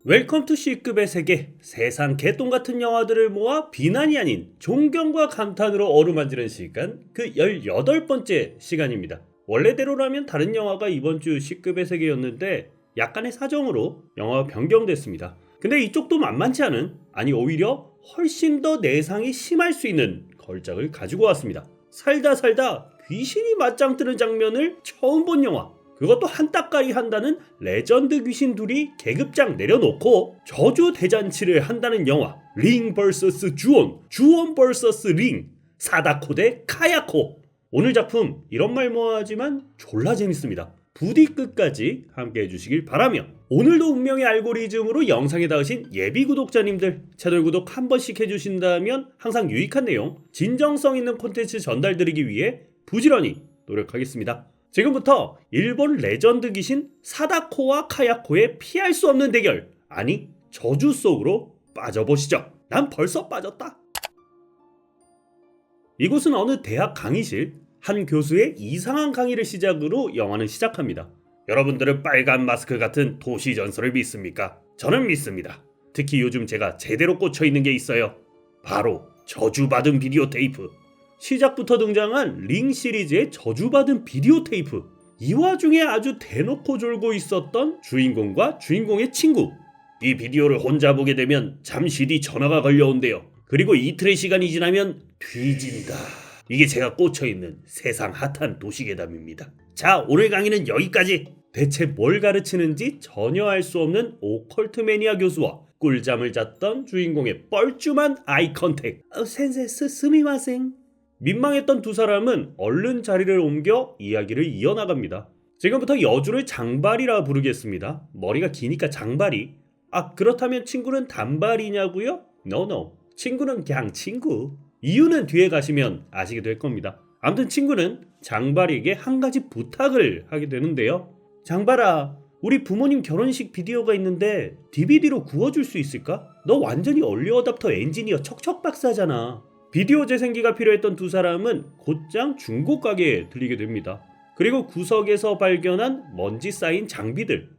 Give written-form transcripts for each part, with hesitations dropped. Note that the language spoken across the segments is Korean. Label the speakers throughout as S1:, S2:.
S1: 웰컴 투 C급의 세계, 세상 개똥같은 영화들을 모아 비난이 아닌 존경과 감탄으로 어루만지는 시간, 그 18번째 시간입니다. 원래대로라면 다른 영화가 이번 주 C급의 세계였는데 약간의 사정으로 영화가 변경됐습니다. 근데 이쪽도 만만치 않은, 아니 오히려 훨씬 더 내상이 심할 수 있는 걸작을 가지고 왔습니다. 살다 귀신이 맞짱 뜨는 장면을 처음 본 영화, 그것도 한따까리 한다는 레전드 귀신 둘이 계급장 내려놓고 저주 대잔치를 한다는 영화, 링 vs 주온 vs 링, 사다코 대 카야코. 오늘 작품 이런 말 뭐하지만 졸라 재밌습니다. 부디 끝까지 함께 해주시길 바라며, 오늘도 운명의 알고리즘으로 영상에 닿으신 예비 구독자님들, 채널 구독 한 번씩 해주신다면 항상 유익한 내용, 진정성 있는 콘텐츠 전달드리기 위해 부지런히 노력하겠습니다. 지금부터 일본 레전드 귀신 사다코와 카야코의 피할 수 없는 대결, 아니 저주 속으로 빠져보시죠. 난 벌써 빠졌다. 이곳은 어느 대학 강의실, 한 교수의 이상한 강의를 시작으로 영화는 시작합니다. 여러분들은 빨간 마스크 같은 도시 전설을 믿습니까? 저는 믿습니다. 특히 요즘 제가 제대로 꽂혀있는 게 있어요. 바로 저주받은 비디오 테이프. 시작부터 등장한 링 시리즈의 저주받은 비디오 테이프. 이 와중에 아주 대놓고 졸고 있었던 주인공과 주인공의 친구. 이 비디오를 혼자 보게 되면 잠시 뒤 전화가 걸려온대요. 그리고 이틀의 시간이 지나면 뒤진다. 이게 제가 꽂혀있는 세상 핫한 도시괴담입니다. 자, 오늘 강의는 여기까지. 대체 뭘 가르치는지 전혀 알 수 없는 오컬트 매니아 교수와 꿀잠을 잤던 주인공의 뻘쭘한 아이 컨택. 센세 스미마생. 민망했던 두 사람은 얼른 자리를 옮겨 이야기를 이어나갑니다. 지금부터 여주를 장발이라 부르겠습니다. 머리가 기니까 장발이. 그렇다면 친구는 단발이냐고요? No. 친구는 그냥 친구. 이유는 뒤에 가시면 아시게 될 겁니다. 아무튼 친구는 장발이에게 한 가지 부탁을 하게 되는데요. 장발아, 우리 부모님 결혼식 비디오가 있는데 DVD로 구워줄 수 있을까? 너 완전히 얼리 어답터 엔지니어 척척 박사잖아. 비디오 재생기가 필요했던 두 사람은 곧장 중고 가게에 들리게 됩니다. 그리고 구석에서 발견한 먼지 쌓인 장비들.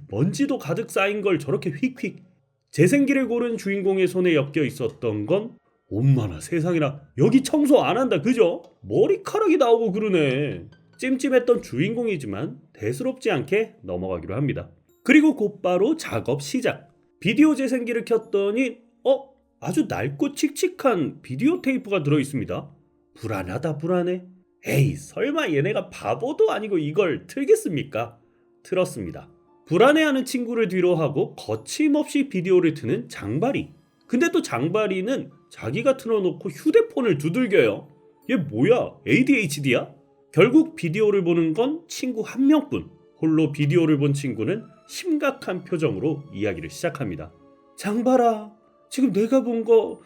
S1: 먼지도 가득 쌓인 걸 저렇게 휙휙. 재생기를 고른 주인공의 손에 엮여 있었던 건, 엄마나 세상에나, 여기 청소 안 한다 그죠? 머리카락이 나오고 그러네. 찜찜했던 주인공이지만 대수롭지 않게 넘어가기로 합니다. 그리고 곧바로 작업 시작. 비디오 재생기를 켰더니 아주 낡고 칙칙한 비디오 테이프가 들어있습니다. 불안해. 에이, 설마 얘네가 바보도 아니고 이걸 틀겠습니까? 틀었습니다. 불안해하는 친구를 뒤로 하고 거침없이 비디오를 트는 장발이. 근데 또 장발이는 자기가 틀어놓고 휴대폰을 두들겨요. 얘 뭐야? ADHD야? 결국 비디오를 보는 건 친구 한 명뿐. 홀로 비디오를 본 친구는 심각한 표정으로 이야기를 시작합니다. 장발아, 지금 내가 본 거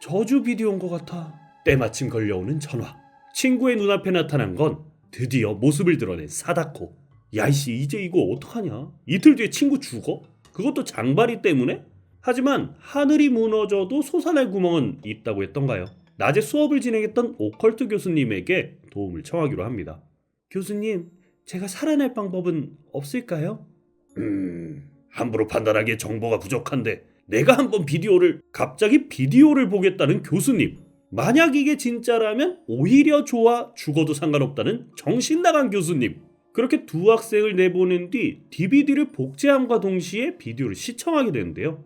S1: 저주 비디오인 것 같아. 때마침 걸려오는 전화. 친구의 눈앞에 나타난 건 드디어 모습을 드러낸 사다코. 야이씨, 이제 이거 어떡하냐? 이틀 뒤에 친구 죽어? 그것도 장발이 때문에? 하지만 하늘이 무너져도 솟아날 구멍은 있다고 했던가요? 낮에 수업을 진행했던 오컬트 교수님에게 도움을 청하기로 합니다. 교수님, 제가 살아날 방법은 없을까요? 함부로 판단하기에 정보가 부족한데, 내가 한번 갑자기 비디오를 보겠다는 교수님. 만약 이게 진짜라면 오히려 좋아, 죽어도 상관없다는 정신나간 교수님. 그렇게 두 학생을 내보낸 뒤 DVD를 복제함과 동시에 비디오를 시청하게 되는데요.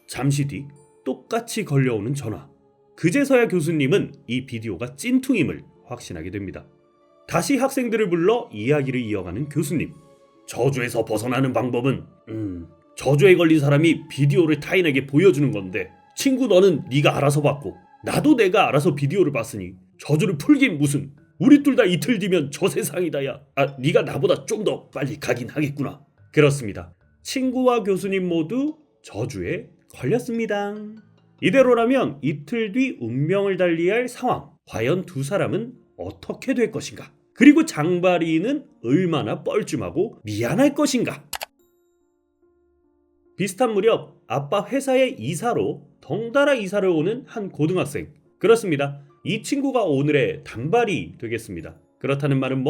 S1: 잠시 뒤 똑같이 걸려오는 전화. 그제서야 교수님은 이 비디오가 찐퉁임을 확신하게 됩니다. 다시 학생들을 불러 이야기를 이어가는 교수님. 저주에서 벗어나는 방법은 저주에 걸린 사람이 비디오를 타인에게 보여주는 건데, 친구 너는 네가 알아서 봤고 나도 내가 알아서 비디오를 봤으니 저주를 풀긴 무슨. 우리 둘 다 이틀 뒤면 저 세상이다 야. 네가 나보다 좀 더 빨리 가긴 하겠구나. 그렇습니다. 친구와 교수님 모두 저주에 걸렸습니다. 이대로라면 이틀 뒤 운명을 달리할 상황. 과연 두 사람은 어떻게 될 것인가? 그리고 장발이는 얼마나 뻘쭘하고 미안할 것인가? 비슷한 무렵 아빠 회사의 이사로 덩달아 이사를 오는 한 고등학생. 그렇습니다. 이 친구가 오늘의 단발이 되겠습니다. 그렇다는 말은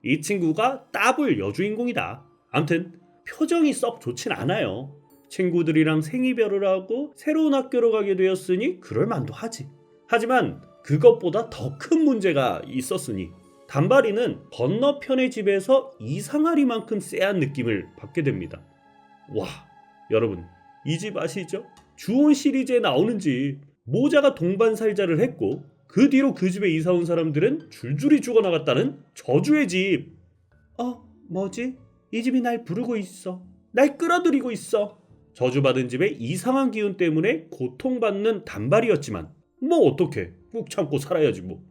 S1: 이 친구가 따블 여주인공이다. 암튼 표정이 썩 좋진 않아요. 친구들이랑 생이별을 하고 새로운 학교로 가게 되었으니 그럴만도 하지. 하지만 그것보다 더 큰 문제가 있었으니 단발이는 건너편의 집에서 이상하리만큼 쎄한 느낌을 받게 됩니다. 와, 여러분 이 집 아시죠? 주온 시리즈에 나오는 집. 모자가 동반살자를 했고 그 뒤로 그 집에 이사 온 사람들은 줄줄이 죽어나갔다는 저주의 집. 뭐지? 이 집이 날 부르고 있어. 날 끌어들이고 있어. 저주받은 집의 이상한 기운 때문에 고통받는 단발이었지만 뭐 어떡해, 꾹 참고 살아야지 뭐.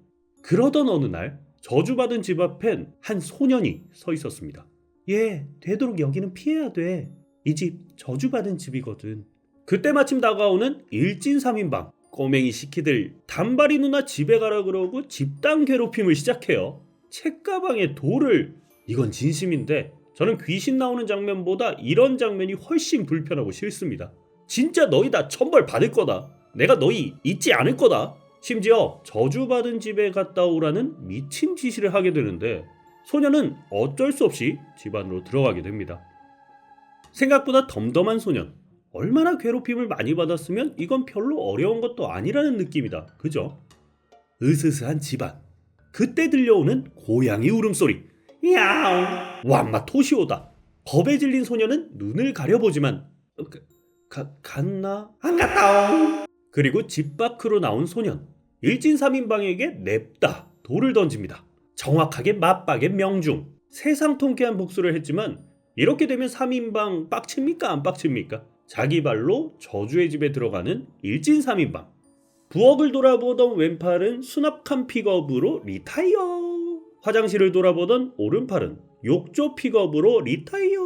S1: 그러던 어느 날 저주받은 집 앞엔 한 소년이 서 있었습니다. 얘 되도록 여기는 피해야 돼. 이 집 저주받은 집이거든. 그때 마침 다가오는 일진삼인방. 꼬맹이 시키들 단발이 누나 집에 가라 그러고 집단 괴롭힘을 시작해요. 책가방에 돌을. 이건 진심인데 저는 귀신 나오는 장면보다 이런 장면이 훨씬 불편하고 싫습니다. 진짜 너희 다 천벌 받을 거다. 내가 너희 잊지 않을 거다. 심지어 저주받은 집에 갔다 오라는 미친 지시를 하게 되는데 소년은 어쩔 수 없이 집 안으로 들어가게 됩니다. 생각보다 덤덤한 소년. 얼마나 괴롭힘을 많이 받았으면 이건 별로 어려운 것도 아니라는 느낌이다. 그죠? 으스스한 집안. 그때 들려오는 고양이 울음소리. 야옹. 완마 토시오다. 겁에 질린 소년은 눈을 가려보지만 갔나? 안 갔다옹. 그리고 집 밖으로 나온 소년. 일진삼인방에게 냅다 돌을 던집니다. 정확하게 맞박의 명중. 세상 통쾌한 복수를 했지만 이렇게 되면 3인방 빡칩니까 안 빡칩니까? 자기 발로 저주의 집에 들어가는 일진삼인방. 부엌을 돌아보던 왼팔은 수납칸 픽업으로 리타이어. 화장실을 돌아보던 오른팔은 욕조 픽업으로 리타이어.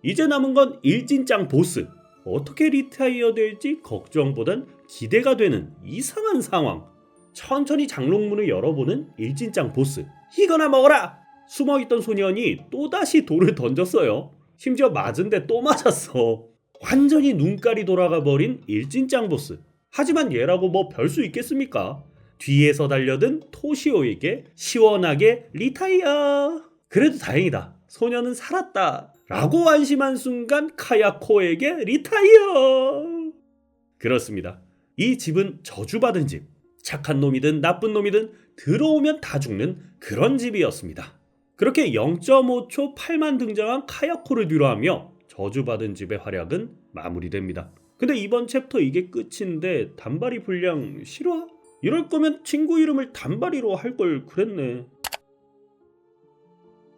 S1: 이제 남은 건 일진짱 보스. 어떻게 리타이어 될지 걱정보단 기대가 되는 이상한 상황. 천천히 장롱문을 열어보는 일진짱 보스. 이거나 먹어라! 숨어있던 소년이 또다시 돌을 던졌어요. 심지어 맞은데 또 맞았어. 완전히 눈깔이 돌아가 버린 일진짱 보스. 하지만 얘라고 뭐 별 수 있겠습니까? 뒤에서 달려든 토시오에게 시원하게 리타이어. 그래도 다행이다. 소년은 살았다. 라고 안심한 순간 카야코에게 리타이어. 그렇습니다. 이 집은 저주받은 집. 착한 놈이든 나쁜 놈이든 들어오면 다 죽는 그런 집이었습니다. 그렇게 0.5초 8만 등장한 카야코를 뒤로하며 저주받은 집의 활약은 마무리됩니다. 근데 이번 챕터 이게 끝인데 단발이 분량 실화? 이럴 거면 친구 이름을 단발이로 할 걸 그랬네.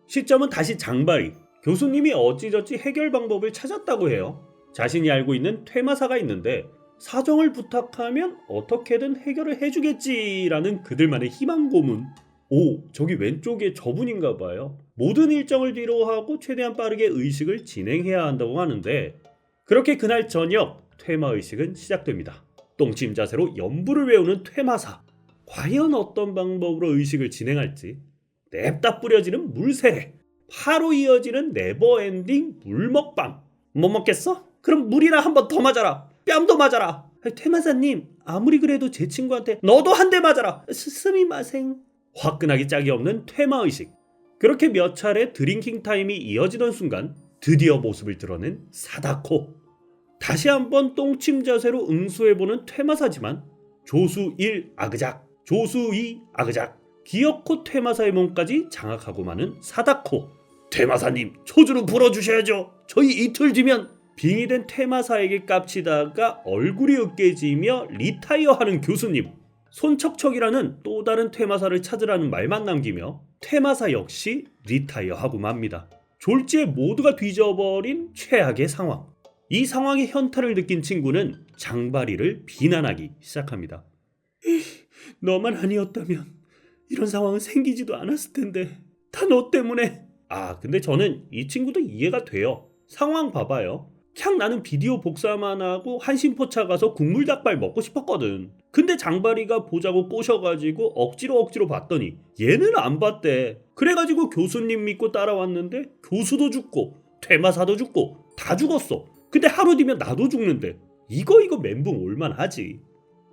S1: 시점은 다시 장발이. 교수님이 어찌저찌 해결 방법을 찾았다고 해요. 자신이 알고 있는 퇴마사가 있는데 사정을 부탁하면 어떻게든 해결을 해주겠지라는 그들만의 희망 고문. 오, 저기 왼쪽에 저분인가 봐요. 모든 일정을 뒤로하고 최대한 빠르게 의식을 진행해야 한다고 하는데 그렇게 그날 저녁 퇴마의식은 시작됩니다. 똥침 자세로 연부를 외우는 퇴마사. 과연 어떤 방법으로 의식을 진행할지. 냅다 뿌려지는 물세례. 바로 이어지는 네버엔딩 물먹방. 못 먹겠어? 그럼 물이나 한 번 더 맞아라. 뺨도 맞아라. 퇴마사님 아무리 그래도 제 친구한테 너도 한 대 맞아라. 스미마생. 화끈하기 짝이 없는 퇴마의식. 그렇게 몇 차례 드링킹 타임이 이어지던 순간 드디어 모습을 드러낸 사다코. 다시 한번 똥침 자세로 응수해보는 퇴마사지만 조수 1 아그작, 조수 2 아그작, 기어코 퇴마사의 몸까지 장악하고 마는 사다코. 퇴마사님 초주로 불어주셔야죠. 저희 이틀 뒤면. 빙의된 퇴마사에게 깝치다가 얼굴이 으깨지며 리타이어하는 교수님. 손척척이라는 또 다른 퇴마사를 찾으라는 말만 남기며 퇴마사 역시 리타이어하고 맙니다. 졸지에 모두가 뒤져버린 최악의 상황. 이 상황의 현타를 느낀 친구는 장발이를 비난하기 시작합니다. 너만 아니었다면 이런 상황은 생기지도 않았을 텐데 다 너 때문에. 근데 저는 이 친구도 이해가 돼요. 상황 봐봐요. 그냥 나는 비디오 복사만 하고 한신포차 가서 국물 닭발 먹고 싶었거든. 근데 장발이가 보자고 꼬셔가지고 억지로 봤더니 얘는 안 봤대. 그래가지고 교수님 믿고 따라왔는데 교수도 죽고 퇴마사도 죽고 다 죽었어. 근데 하루 뒤면 나도 죽는데 이거 멘붕 올만하지.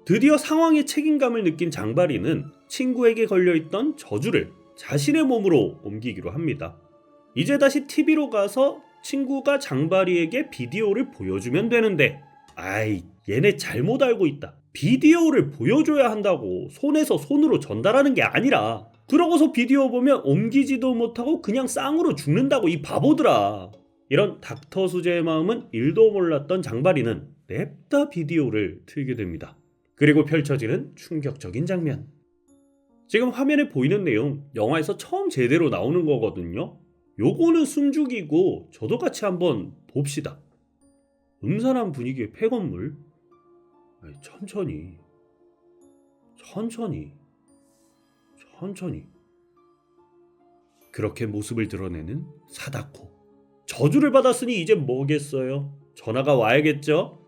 S1: 드디어 상황의 책임감을 느낀 장발이는 친구에게 걸려있던 저주를 자신의 몸으로 옮기기로 합니다. 이제 다시 TV로 가서 친구가 장바리에게 비디오를 보여주면 되는데, 아이, 얘네 잘못 알고 있다. 비디오를 보여줘야 한다고 손에서 손으로 전달하는 게 아니라, 그러고서 비디오 보면 옮기지도 못하고 그냥 쌍으로 죽는다고, 이 바보들아. 이런 닥터 수제의 마음은 1도 몰랐던 장바리는 냅다 비디오를 틀게 됩니다. 그리고 펼쳐지는 충격적인 장면. 지금 화면에 보이는 내용 영화에서 처음 제대로 나오는 거거든요. 요거는 숨죽이고 저도 같이 한번 봅시다. 음산한 분위기의 폐건물. 천천히 그렇게 모습을 드러내는 사다코. 저주를 받았으니 이제 뭐겠어요? 전화가 와야겠죠?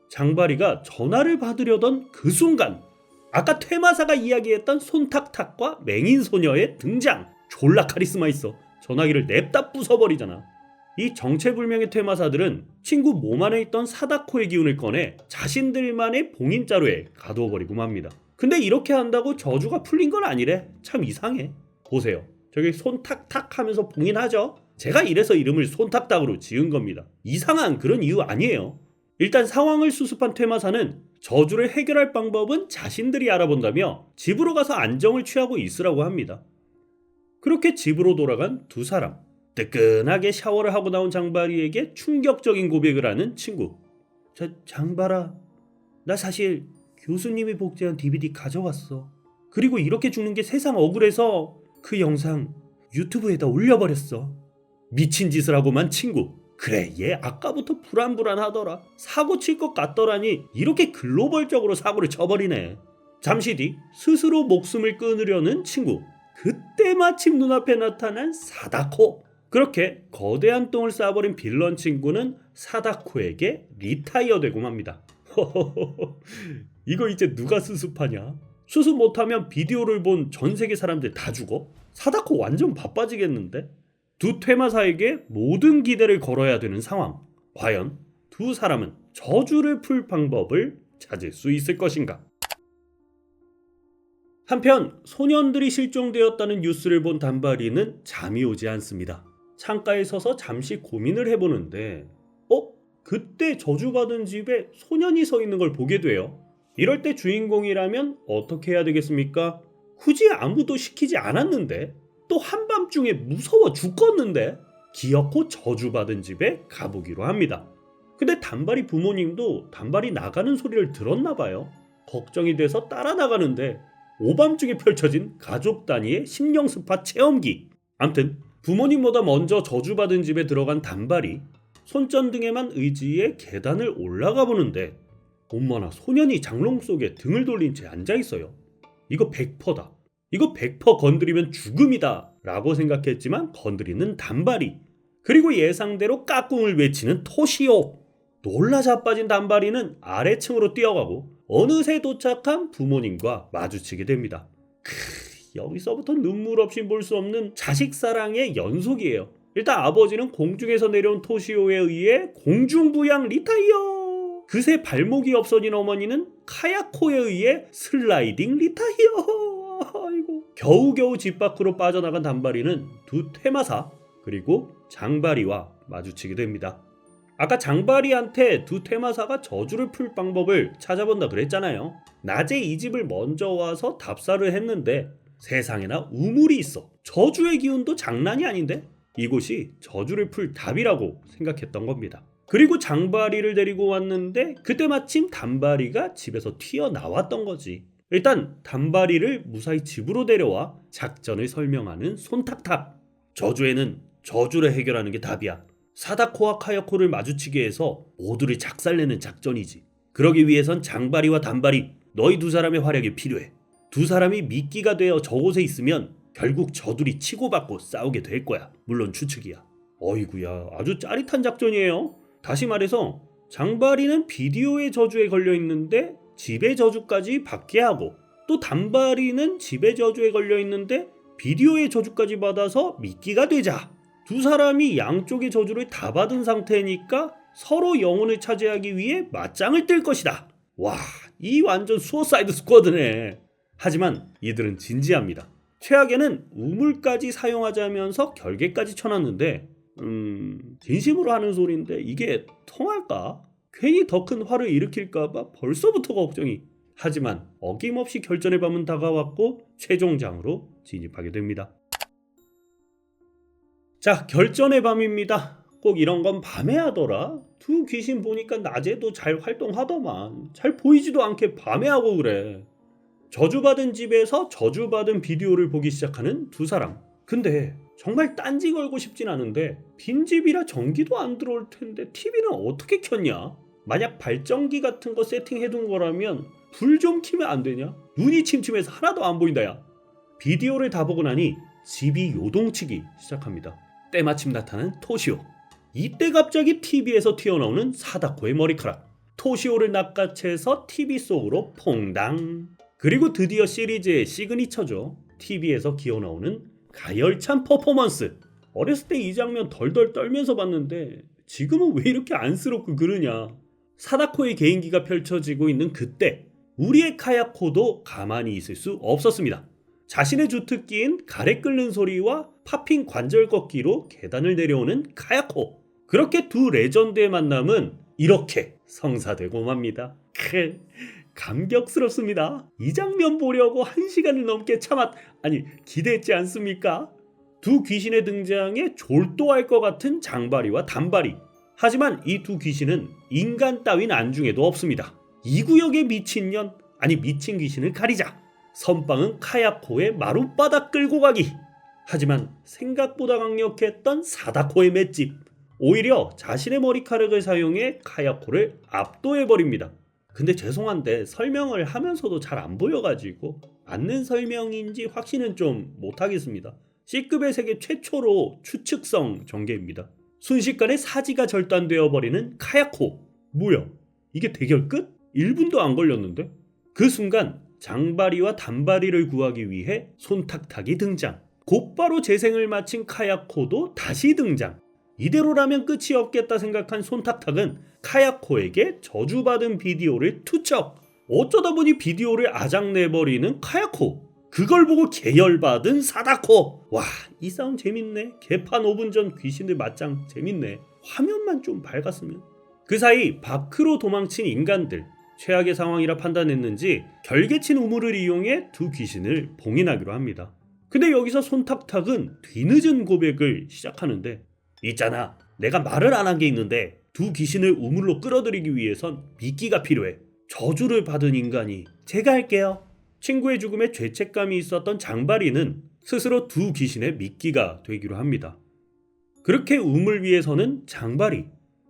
S1: 장바리가 전화를 받으려던 그 순간, 아까 퇴마사가 이야기했던 손탁탁과 맹인소녀의 등장. 졸라 카리스마 있어. 전화기를 냅다 부숴버리잖아. 이 정체불명의 퇴마사들은 친구 몸 안에 있던 사다코의 기운을 꺼내 자신들만의 봉인자루에 가두어버리고 맙니다. 근데 이렇게 한다고 저주가 풀린 건 아니래. 참 이상해. 보세요. 저기 손탁탁 하면서 봉인하죠? 제가 이래서 이름을 손탁탁으로 지은 겁니다. 이상한 그런 이유 아니에요. 일단 상황을 수습한 퇴마사는 저주를 해결할 방법은 자신들이 알아본다며 집으로 가서 안정을 취하고 있으라고 합니다. 그렇게 집으로 돌아간 두 사람. 뜨끈하게 샤워를 하고 나온 장바리에게 충격적인 고백을 하는 친구. 장바라, 나 사실 교수님이 복제한 DVD 가져왔어. 그리고 이렇게 죽는 게 세상 억울해서 그 영상 유튜브에다 올려버렸어. 미친 짓을 하고만 친구. 그래, 얘 아까부터 불안불안하더라. 사고 칠 것 같더라니 이렇게 글로벌적으로 사고를 쳐버리네. 잠시 뒤 스스로 목숨을 끊으려는 친구. 그때 마침 눈앞에 나타난 사다코. 그렇게 거대한 똥을 싸버린 빌런 친구는 사다코에게 리타이어 되고 맙니다. 이거 이제 누가 수습하냐? 수습 못하면 비디오를 본 전 세계 사람들 다 죽어? 사다코 완전 바빠지겠는데? 두 퇴마사에게 모든 기대를 걸어야 되는 상황. 과연 두 사람은 저주를 풀 방법을 찾을 수 있을 것인가? 한편 소년들이 실종되었다는 뉴스를 본 단바리는 잠이 오지 않습니다. 창가에 서서 잠시 고민을 해보는데 그때 저주받은 집에 소년이 서 있는 걸 보게 돼요. 이럴 때 주인공이라면 어떻게 해야 되겠습니까? 굳이 아무도 시키지 않았는데, 또 한밤중에 무서워 죽겠는데, 기어코 저주받은 집에 가보기로 합니다. 근데 단바리 부모님도 단바리 나가는 소리를 들었나 봐요. 걱정이 돼서 따라 나가는데 오밤중에 펼쳐진 가족 단위의 심령스파 체험기. 암튼 부모님보다 먼저 저주받은 집에 들어간 단발이 손전등에만 의지해 계단을 올라가 보는데, 엄마나 소년이 장롱 속에 등을 돌린 채 앉아있어요. 이거 100%다. 이거 100% 건드리면 죽음이다 라고 생각했지만 건드리는 단발이. 그리고 예상대로 까꿍을 외치는 토시오. 놀라 자빠진 단발이는 아래층으로 뛰어가고 어느새 도착한 부모님과 마주치게 됩니다. 여기서부터 눈물 없이 볼 수 없는 자식 사랑의 연속이에요. 일단 아버지는 공중에서 내려온 토시오에 의해 공중부양 리타이어. 그새 발목이 없어진 어머니는 카야코에 의해 슬라이딩 리타이어. 아이고. 겨우겨우 집 밖으로 빠져나간 단바리는 두 퇴마사 그리고 장바리와 마주치게 됩니다. 아까 장바리한테 두 퇴마사가 저주를 풀 방법을 찾아본다 그랬잖아요. 낮에 이 집을 먼저 와서 답사를 했는데 세상에나 우물이 있어. 저주의 기운도 장난이 아닌데? 이곳이 저주를 풀 답이라고 생각했던 겁니다. 그리고 장바리를 데리고 왔는데 그때 마침 단바리가 집에서 튀어나왔던 거지. 일단 단바리를 무사히 집으로 데려와 작전을 설명하는 손탁탁. 저주에는 저주를 해결하는 게 답이야. 사다코와 카야코를 마주치게 해서 모두를 작살내는 작전이지. 그러기 위해선 장바리와 단바리, 너희 두 사람의 활약이 필요해. 두 사람이 미끼가 되어 저곳에 있으면 결국 저둘이 치고받고 싸우게 될 거야. 물론 추측이야. 어이구야, 아주 짜릿한 작전이에요. 다시 말해서 장바리는 비디오의 저주에 걸려있는데 집의 저주까지 받게 하고, 또 단바리는 집의 저주에 걸려있는데 비디오의 저주까지 받아서 미끼가 되자. 두 사람이 양쪽의 저주를 다 받은 상태니까 서로 영혼을 차지하기 위해 맞짱을 뜰 것이다. 와, 이 완전 수어사이드 스쿼드네. 하지만 이들은 진지합니다. 최악에는 우물까지 사용하자면서 결계까지 쳐놨는데 진심으로 하는 소리인데 이게 통할까? 괜히 더 큰 화를 일으킬까봐 벌써부터 걱정이. 하지만 어김없이 결전의 밤은 다가왔고 최종장으로 진입하게 됩니다. 자, 결전의 밤입니다. 꼭 이런 건 밤에 하더라. 두 귀신 보니까 낮에도 잘 활동하더만. 잘 보이지도 않게 밤에 하고 그래. 저주받은 집에서 저주받은 비디오를 보기 시작하는 두 사람. 근데 정말 딴지 걸고 싶진 않은데 빈집이라 전기도 안 들어올 텐데 TV는 어떻게 켰냐? 만약 발전기 같은 거 세팅해둔 거라면 불 좀 켜면 안 되냐? 눈이 침침해서 하나도 안 보인다 야. 비디오를 다 보고 나니 집이 요동치기 시작합니다. 때마침 나타난 토시오. 이때 갑자기 TV에서 튀어나오는 사다코의 머리카락. 토시오를 낚아채서 TV 속으로 퐁당. 그리고 드디어 시리즈의 시그니처죠. TV에서 기어나오는 가열찬 퍼포먼스. 어렸을 때 이 장면 덜덜 떨면서 봤는데 지금은 왜 이렇게 안쓰럽고 그러냐. 사다코의 개인기가 펼쳐지고 있는 그때 우리의 카야코도 가만히 있을 수 없었습니다. 자신의 주특기인 가래 끓는 소리와 팝핑 관절 꺾기로 계단을 내려오는 카야코. 그렇게 두 레전드의 만남은 이렇게 성사되고 맙니다. 감격스럽습니다. 이 장면 보려고 1시간을 넘게 기대했지 않습니까? 두 귀신의 등장에 졸도할 것 같은 장바리와 단바리. 하지만 이 두 귀신은 인간 따윈 안중에도 없습니다. 이 구역의 미친년, 미친 귀신을 가리자. 선빵은 카야코의 마룻바닥 끌고 가기. 하지만 생각보다 강력했던 사다코의 맷집. 오히려 자신의 머리카락을 사용해 카야코를 압도해버립니다. 근데 죄송한데 설명을 하면서도 잘 안 보여가지고 맞는 설명인지 확신은 좀 못하겠습니다. C급의 세계 최초로 추측성 전개입니다. 순식간에 사지가 절단되어 버리는 카야코. 뭐야? 이게 대결 끝? 1분도 안 걸렸는데? 그 순간 장바리와 단바리를 구하기 위해 손탁탁이 등장. 곧바로 재생을 마친 카야코도 다시 등장. 이대로라면 끝이 없겠다 생각한 손탁탁은 카야코에게 저주받은 비디오를 투척. 어쩌다 보니 비디오를 아작내버리는 카야코. 그걸 보고 계열받은 사다코. 와, 이 싸움 재밌네. 개판 5분 전 귀신들 맞짱 재밌네. 화면만 좀 밝았으면. 그 사이 밖으로 도망친 인간들. 최악의 상황이라 판단했는지 결계친 우물을 이용해 두 귀신을 봉인하기로 합니다. 근데 여기서 손탁탁은 뒤늦은 고백을 시작하는데, 있잖아, 내가 말을 안 한 게 있는데 두 귀신을 우물로 끌어들이기 위해선 미끼가 필요해. 저주를 받은 인간이 제가 할게요. 친구의 죽음에 죄책감이 있었던 장바리는 스스로 두 귀신의 미끼가 되기로 합니다. 그렇게 우물 위에서는 장바리,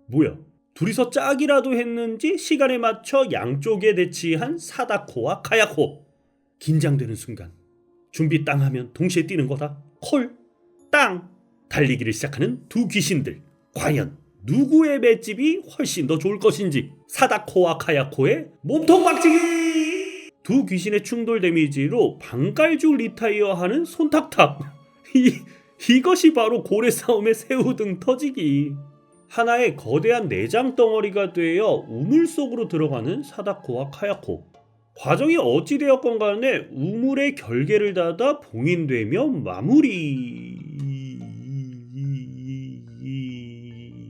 S1: 뭐야, 둘이서 짝이라도 했는지 시간에 맞춰 양쪽에 대치한 사다코와 카야코. 긴장되는 순간 준비 땅 하면 동시에 뛰는 거다. 콜, 땅. 달리기를 시작하는 두 귀신들. 과연 누구의 맷집이 훨씬 더 좋을 것인지. 사다코와 카야코의 몸통 박치기. 두 귀신의 충돌 데미지로 방갈죽 리타이어하는 손탁탁. 이것이 바로 고래 싸움의 새우등 터지기. 하나의 거대한 내장 덩어리가 되어 우물 속으로 들어가는 사다코와 카야코. 과정이 어찌되었건 간에 우물의 결계를 닫아 봉인되며 마무리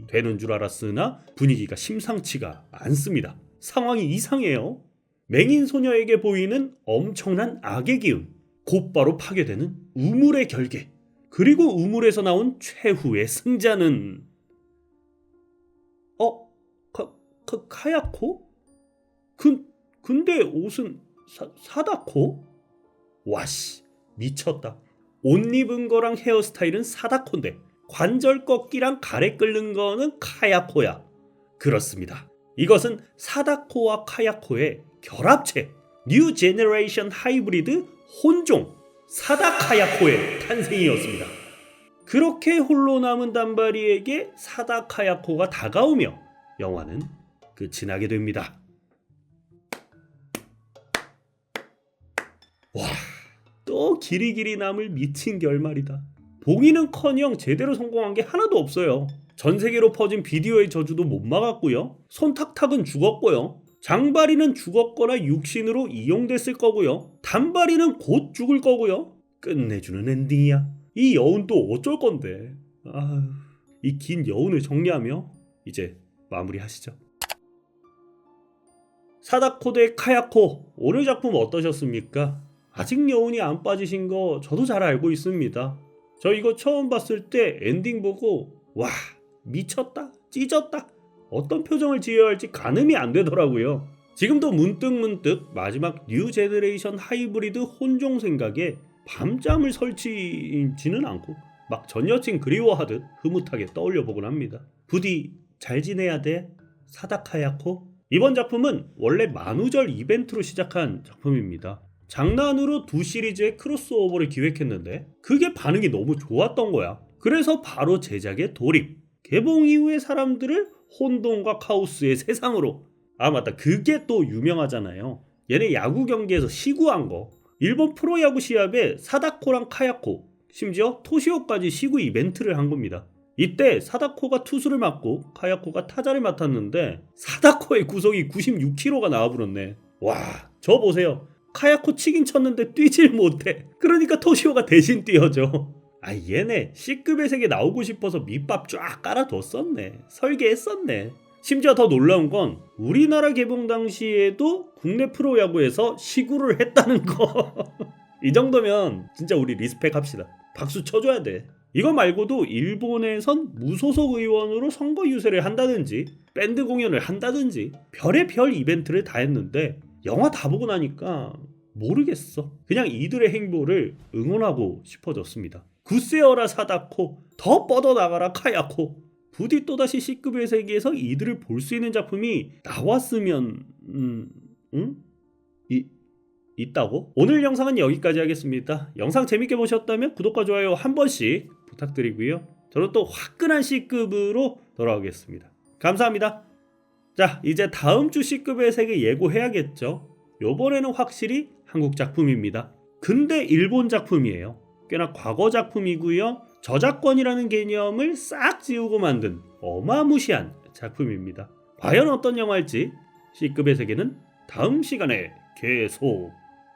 S1: 되는 줄 알았으나 분위기가 심상치가 않습니다. 상황이 이상해요. 맹인 소녀에게 보이는 엄청난 악의 기운, 곧바로 파괴되는 우물의 결계, 그리고 우물에서 나온 최후의 승자는 카야코? 근데 옷은 사다코? 와씨, 미쳤다. 옷 입은 거랑 헤어스타일은 사다코인데 관절 꺾기랑 가래 끓는 거는 카야코야. 그렇습니다. 이것은 사다코와 카야코의 결합체, 뉴 제너레이션 하이브리드 혼종 사다카야코의 탄생이었습니다. 그렇게 홀로 남은 단바리에게 사다카야코가 다가오며 영화는 끝이 나게 됩니다. 와, 또 길이길이 남을 미친 결말이다. 봉인은커녕 제대로 성공한 게 하나도 없어요. 전 세계로 퍼진 비디오의 저주도 못 막았고요. 손탁탁은 죽었고요. 장바리는 죽었거나 육신으로 이용됐을 거고요. 단바리는 곧 죽을 거고요. 끝내주는 엔딩이야. 이 여운 또 어쩔 건데. 이 긴 여운을 정리하며 이제 마무리하시죠. 사다코 대 카야코, 오늘 작품 어떠셨습니까? 아직 여운이 안 빠지신 거 저도 잘 알고 있습니다. 저 이거 처음 봤을 때 엔딩 보고 와 미쳤다 찢었다 어떤 표정을 지어야 할지 가늠이 안 되더라고요. 지금도 문득 마지막 뉴 제너레이션 하이브리드 혼종 생각에 밤잠을 설치지는 않고 막 전 여친 그리워하듯 흐뭇하게 떠올려 보곤 합니다. 부디 잘 지내야 돼 사다카야코. 이번 작품은 원래 만우절 이벤트로 시작한 작품입니다. 장난으로 두 시리즈의 크로스오버를 기획했는데 그게 반응이 너무 좋았던 거야. 그래서 바로 제작에 돌입. 개봉 이후에 사람들을 혼돈과 카오스의 세상으로. 아 맞다, 그게 또 유명하잖아요. 얘네 야구 경기에서 시구한 거. 일본 프로야구 시합에 사다코랑 카야코, 심지어 토시오까지 시구 이벤트를 한 겁니다. 이때 사다코가 투수를 맡고 카야코가 타자를 맡았는데 사다코의 구속이 96kg가 나와버렸네. 와, 저 보세요. 카야코 치긴 쳤는데 뛰질 못해. 그러니까 토시오가 대신 뛰어줘. 아 얘네 C급의 세계 나오고 싶어서 밑밥 쫙 깔아뒀었네. 설계했었네. 심지어 더 놀라운 건 우리나라 개봉 당시에도 국내 프로야구에서 시구를 했다는 거. 이 정도면 진짜 우리 리스펙 합시다. 박수 쳐줘야 돼. 이거 말고도 일본에선 무소속 의원으로 선거 유세를 한다든지 밴드 공연을 한다든지 별의 별 이벤트를 다 했는데 영화 다 보고 나니까 모르겠어. 그냥 이들의 행보를 응원하고 싶어졌습니다. 굿세어라 사다코, 더 뻗어나가라 카야코. 부디 또다시 C급의 세계에서 이들을 볼 수 있는 작품이 나왔으면 있다고? 오늘 영상은 여기까지 하겠습니다. 영상 재밌게 보셨다면 구독과 좋아요 한 번씩 부탁드리고요. 저는 또 화끈한 C급으로 돌아오겠습니다. 감사합니다. 자, 이제 다음 주 C급의 세계 예고해야겠죠. 요번에는 확실히 한국 작품입니다. 근데 일본 작품이에요. 꽤나 과거 작품이고요. 저작권이라는 개념을 싹 지우고 만든 어마무시한 작품입니다. 과연 어떤 영화일지 C급의 세계는 다음 시간에 계속